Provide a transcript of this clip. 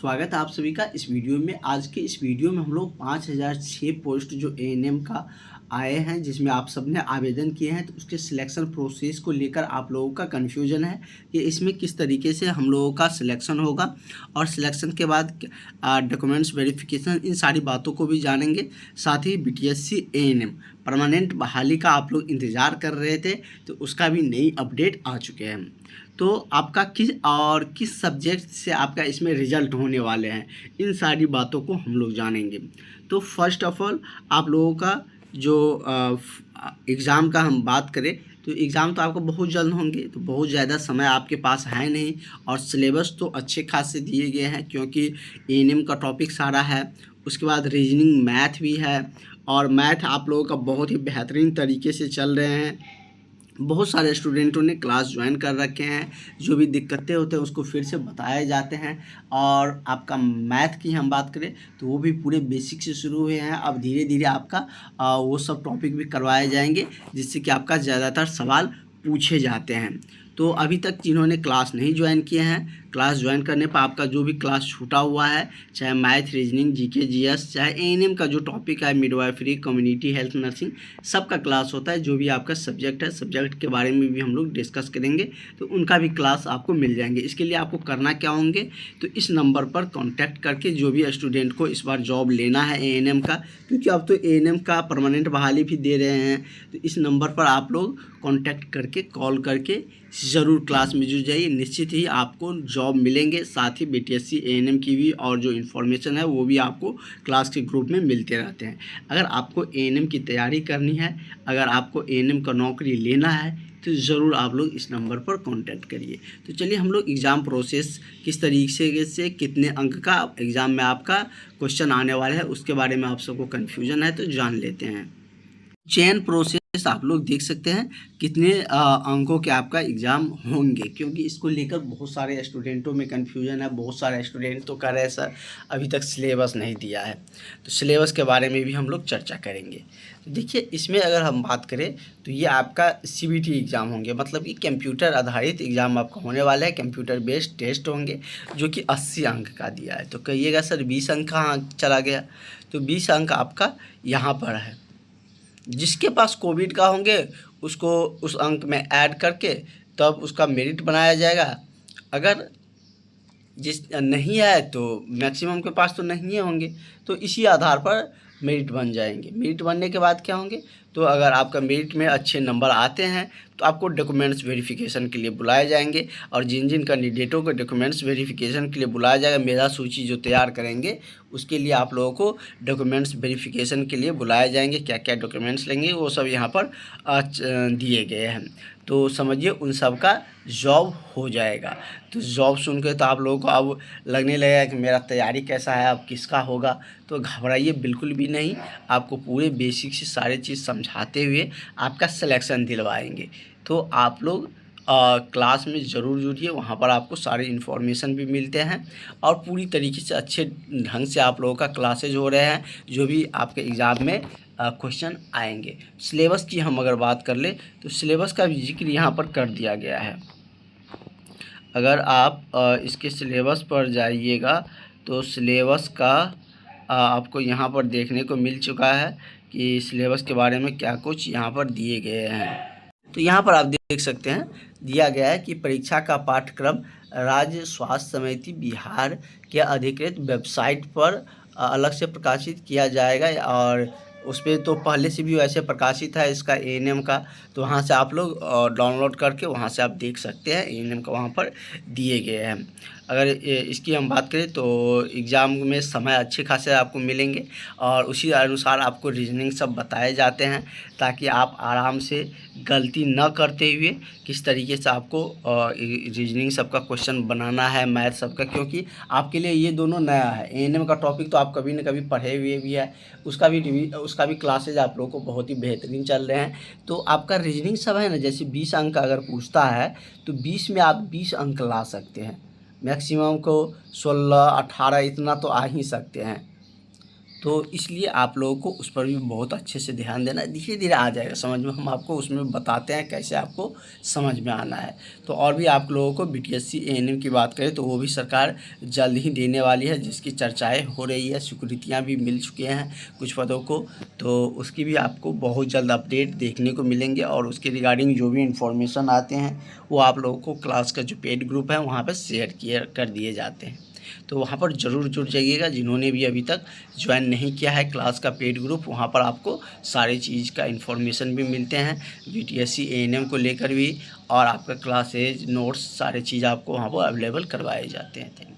स्वागत है आप सभी का इस वीडियो में। आज के इस वीडियो में हम लोग 5006 पोस्ट जो एएनएम का आए हैं, जिसमें आप सबने आवेदन किए हैं, तो उसके सिलेक्शन प्रोसेस को लेकर आप लोगों का कन्फ्यूजन है कि इसमें किस तरीके से हम लोगों का सिलेक्शन होगा और सिलेक्शन के बाद डॉक्यूमेंट्स वेरिफिकेशन, इन सारी बातों को भी जानेंगे। साथ ही बीटीएससी एएनएम परमानेंट बहाली का आप लोग इंतज़ार कर रहे थे, तो उसका भी नई अपडेट आ चुके हैं। तो आपका किस सब्जेक्ट से आपका इसमें रिजल्ट होने वाले हैं, इन सारी बातों को हम लोग जानेंगे। तो फर्स्ट ऑफ ऑल आप लोगों का जो एग्ज़ाम का हम बात करें तो एग्ज़ाम तो आपको बहुत जल्द होंगे, तो बहुत ज़्यादा समय आपके पास है नहीं, और सिलेबस तो अच्छे खासे दिए गए हैं क्योंकि एएनएम का टॉपिक सारा है। उसके बाद रीजनिंग मैथ भी है, और मैथ आप लोगों का बहुत ही बेहतरीन तरीके से चल रहे हैं। बहुत सारे स्टूडेंटों ने क्लास ज्वाइन कर रखे हैं, जो भी दिक्कतें होते हैं उसको फिर से बताए जाते हैं। और आपका मैथ की हम बात करें तो वो भी पूरे बेसिक से शुरू हुए हैं। अब धीरे धीरे आपका वो सब टॉपिक भी करवाए जाएंगे, जिससे कि आपका ज़्यादातर सवाल पूछे जाते हैं। तो अभी तक जिन्होंने क्लास नहीं ज्वाइन किए हैं, क्लास ज्वाइन करने पर आपका जो भी क्लास छूटा हुआ है, चाहे मैथ, रीजनिंग, जीके, जीएस, चाहे एएनएम का जो टॉपिक है मिडवाइफरी, कम्युनिटी हेल्थ, नर्सिंग, सबका क्लास होता है। जो भी आपका सब्जेक्ट है, सब्जेक्ट के बारे में भी हम लोग डिस्कस करेंगे, तो उनका भी क्लास आपको मिल जाएंगे। इसके लिए आपको करना क्या होंगे, तो इस नंबर पर कॉन्टैक्ट करके जो भी स्टूडेंट को इस बार जॉब लेना है एएनएम का, क्योंकि अब तो एएनएम का परमानेंट बहाली भी दे रहे हैं, तो इस नंबर पर आप लोग कॉन्टैक्ट करके, कॉल करके ज़रूर क्लास में जुड़ जाइए। निश्चित ही आपको जॉब मिलेंगे। साथ ही बीटीएससी एएनएम की भी और जो इन्फॉर्मेशन है वो भी आपको क्लास के ग्रुप में मिलते रहते हैं। अगर आपको एएनएम की तैयारी करनी है, अगर आपको एएनएम का नौकरी लेना है, तो ज़रूर आप लोग इस नंबर पर कांटेक्ट करिए। तो चलिए हम लोग एग्ज़ाम प्रोसेस किस तरीके से, कितने अंक का एग्ज़ाम में आपका क्वेश्चन आने वाला है, उसके बारे में आप सबको कन्फ्यूजन है तो जान लेते हैं। चयन प्रोसेस आप लोग देख सकते हैं कितने अंकों के आपका एग्ज़ाम होंगे, क्योंकि इसको लेकर बहुत सारे स्टूडेंटों में कन्फ्यूजन है। बहुत सारे स्टूडेंट तो कह रहे हैं सर अभी तक सिलेबस नहीं दिया है, तो सिलेबस के बारे में भी हम लोग चर्चा करेंगे। तो देखिए, इसमें अगर हम बात करें तो ये आपका सीबीटी एग्ज़ाम होंगे, मतलब कि कंप्यूटर आधारित एग्ज़ाम आपका होने वाला है। कंप्यूटर बेस्ड टेस्ट होंगे जो कि 80 अंक का दिया है। तो कहिएगा सर 20 अंक कहाँ चला गया, तो 20 अंक आपका यहाँ पर है। जिसके पास कोविड का होंगे उसको उस अंक में ऐड करके तब उसका मेरिट बनाया जाएगा। अगर जिस नहीं है तो मैक्सिमम के पास तो नहीं होंगे, तो इसी आधार पर मेरिट बन जाएंगे। मेरिट बनने के बाद क्या होंगे, तो अगर आपका मेरिट में अच्छे नंबर आते हैं तो आपको डॉक्यूमेंट्स वेरिफिकेशन के लिए बुलाए जाएंगे, और जिन जिन कैंडिडेटों को डॉक्यूमेंट्स वेरिफिकेशन के लिए बुलाया जाएगा, मेधा सूची जो तैयार करेंगे उसके लिए आप लोगों को डॉक्यूमेंट्स वेरिफिकेशन के लिए बुलाए जाएंगे। क्या क्या डॉक्यूमेंट्स लेंगे वो सब यहाँ पर दिए गए हैं। तो समझिए उन सब का जॉब हो जाएगा। तो जॉब सुन के तो आप लोगों को अब लगने लगेगा कि मेरा तैयारी कैसा है, अब किसका होगा। तो घबराइए बिल्कुल भी नहीं, आपको पूरे बेसिक से सारी चीज़ समझाते हुए आपका सिलेक्शन दिलवाएंगे। तो आप लोग क्लास में ज़रूर जुड़िए, वहाँ पर आपको सारी इन्फॉर्मेशन भी मिलते हैं, और पूरी तरीके से अच्छे ढंग से आप लोगों का क्लासेज हो रहे हैं, जो भी आपके एग्ज़ाम में क्वेश्चन आएंगे। सिलेबस की हम अगर बात कर लें तो सिलेबस का भी जिक्र यहाँ पर कर दिया गया है। अगर आप इसके सिलेबस पर जाइएगा तो सिलेबस का आपको यहाँ पर देखने को मिल चुका है कि सिलेबस के बारे में क्या कुछ यहाँ पर दिए गए हैं। तो यहाँ पर आप देख सकते हैं दिया गया है कि परीक्षा का पाठ्यक्रम राज्य स्वास्थ्य समिति बिहार के अधिकृत वेबसाइट पर अलग से प्रकाशित किया जाएगा, और उस पर तो पहले से भी वैसे प्रकाशित है इसका एएनएम का। तो वहाँ से आप लोग डाउनलोड करके वहाँ से आप देख सकते हैं, एएनएम का वहाँ पर दिए गए हैं। अगर इसकी हम बात करें तो एग्ज़ाम में समय अच्छे खासे आपको मिलेंगे, और उसी अनुसार आपको रीजनिंग सब बताए जाते हैं, ताकि आप आराम से गलती न करते हुए किस तरीके से आपको रीजनिंग सबका क्वेश्चन बनाना है, मैथ सबका, क्योंकि आपके लिए ये दोनों नया है। एएनएम का टॉपिक तो आप कभी न कभी पढ़े हुए भी है, उसका भी क्लासेज आप लोगों को बहुत ही बेहतरीन चल रहे हैं। तो आपका रीजनिंग सब है ना, जैसे 20 अंक अगर पूछता है तो 20 में आप 20 अंक ला सकते हैं, मैक्सिमम को 16 18 इतना तो आ ही सकते हैं। तो इसलिए आप लोगों को उस पर भी बहुत अच्छे से ध्यान देना है। धीरे धीरे आ जाएगा समझ में, हम आपको उसमें बताते हैं कैसे आपको समझ में आना है। तो और भी आप लोगों को बीटीएससी एएनएम की बात करें तो वो भी सरकार जल्द ही देने वाली है, जिसकी चर्चाएँ हो रही है, स्वीकृतियाँ भी मिल चुके हैं कुछ पदों को। तो उसकी भी आपको बहुत जल्द अपडेट देखने को मिलेंगे, और उसके रिगार्डिंग जो भी इन्फॉर्मेशन आते हैं वो आप लोगों को क्लास का जो पेड ग्रुप है वहाँ पर शेयर कर दिए जाते हैं। तो वहाँ पर ज़रूर जुड़ जाइएगा। जिन्होंने भी अभी तक ज्वाइन नहीं किया है क्लास का पेड ग्रुप, वहाँ पर आपको सारी चीज़ का इन्फॉर्मेशन भी मिलते हैं बीटीएससी एएनएम को लेकर भी, और आपका क्लासेज नोट्स सारे चीज़ आपको वहाँ पर अवेलेबल करवाए जाते हैं। Thank you.